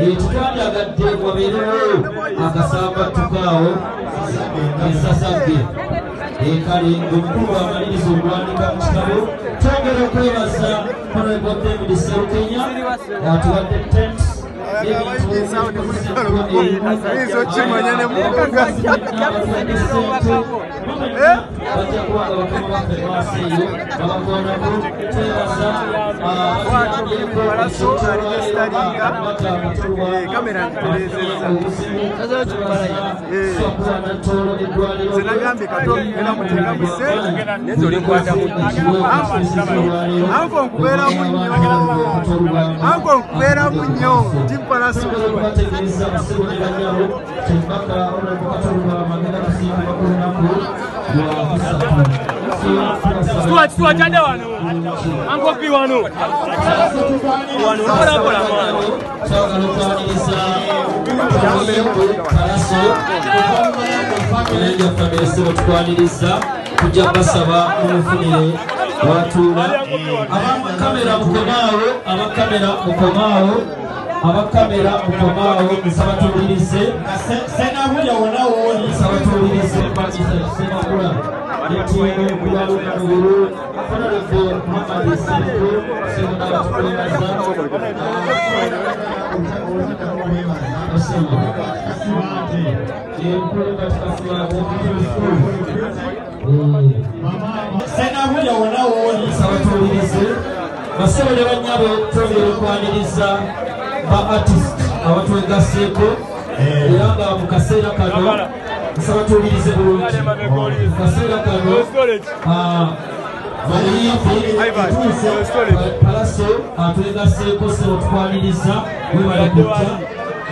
Tutwandyagadde wabeerewo akasamba tukaawo ensasagge kale ng'omukulu w'amaliriza okuwandiika mu kitabo twongera okwebaza Honorable David Sserukenya atuwadde tent bajja kubanga bakama baffe maaso eyo babakoonako twebaza Tua jade wano. Anko pi wano. Wano bola wano. Kujja basaba mumufunire watuula abakamera mukomaawo mukomaawo nsaba tuwulirize senabulya wonna wooli nsaba tuwulirize senabula yetiino kubalunubulu Honorable Muhammad Senko senabatukulebaza senabulya wonna wooli nsaba tuwulirize basebo ne bannyabo twongera okwaniriza ba artist abatwegasseeko era nga mu kaseera kano nsaba tuwulirize bulungi mu kaseera kano Palaso atwegasseeko sebo tukwaniriza webale kujja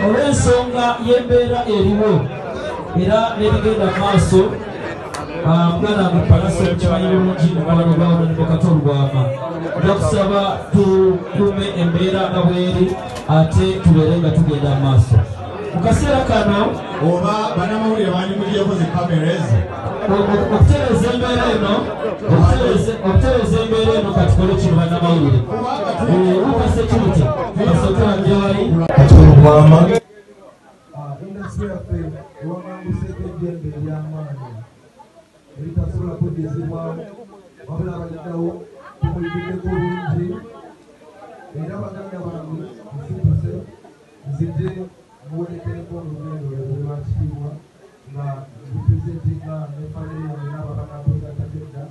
olw'ensonga y'embeera eriwo era n'ebigenda mu maaso muganda wange Palaso mukimanyi bulungi mukwano gwawo ne Katolugwama njakusaba tukuume embeera nga bweri ate tubeere nga tugenda mu maaso mu kaseera kano oba bannamawulire bandimugyeko zi cameras okutereeza embeera eno katukole kino bannamawulire uka security basooke bajje wali Katolugwama indasitule yaffe ewaŋŋanguseeko ejjembe ery'amaanyi eritasobola kwegezebwamu wabula abajjaddawo tumulibiddeko bulungi era baganda bange nsituse nzidde muwerekereko olugendo lwe lwakitiibwa nga representinga ne famire yange n'ababaka takedda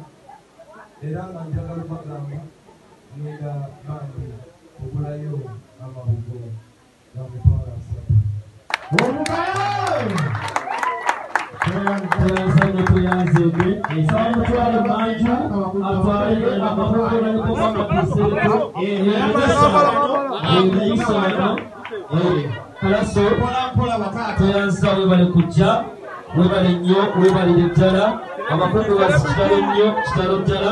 era nga njagala okubagamba ngenda bandi ogulayo amabugo ga mitwalo 3 tuyanzege esamutwale manju atwalire amabugo n'okubanga Palaso tuyanza webale kujja webale nnyo webalire ddala abakungu bazi kitalo nnyo kitalo ddala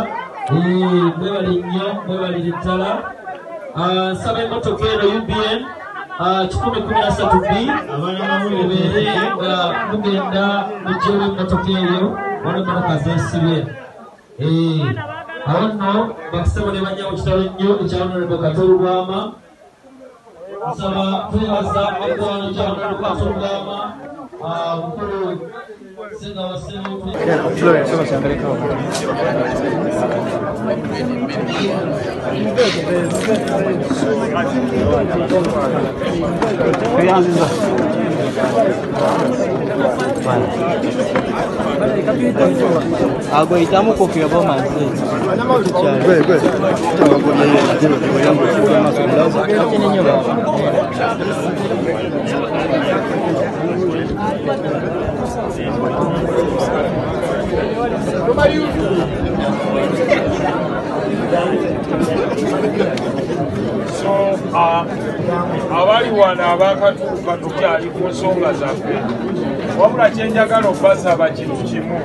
webale nnyo webalire ddala nsaba emmotoka eno UBN 1013B ebeere nga mugenda mugyewo emmotoka eyo wano emmotoka zeesibye awo nno bakisebo ne bannyawo kitalo nnyo ekya Honorable Katolugwama nsaba twebaza eggwano kya Honorable Katolugwama mukulu senga wasebo Agoitamo kofi abo manzi. So abali wana abakatuuka tukyali ku nsonga zaffe wabula kyenjagala okubasaba kintu kimu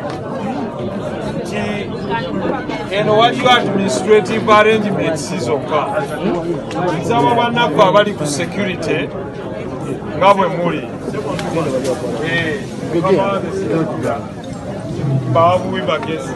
eno waliyo administrative arrangements zokka nsaba bannaffe abali ku security nga bwe muli bawabubi bagezi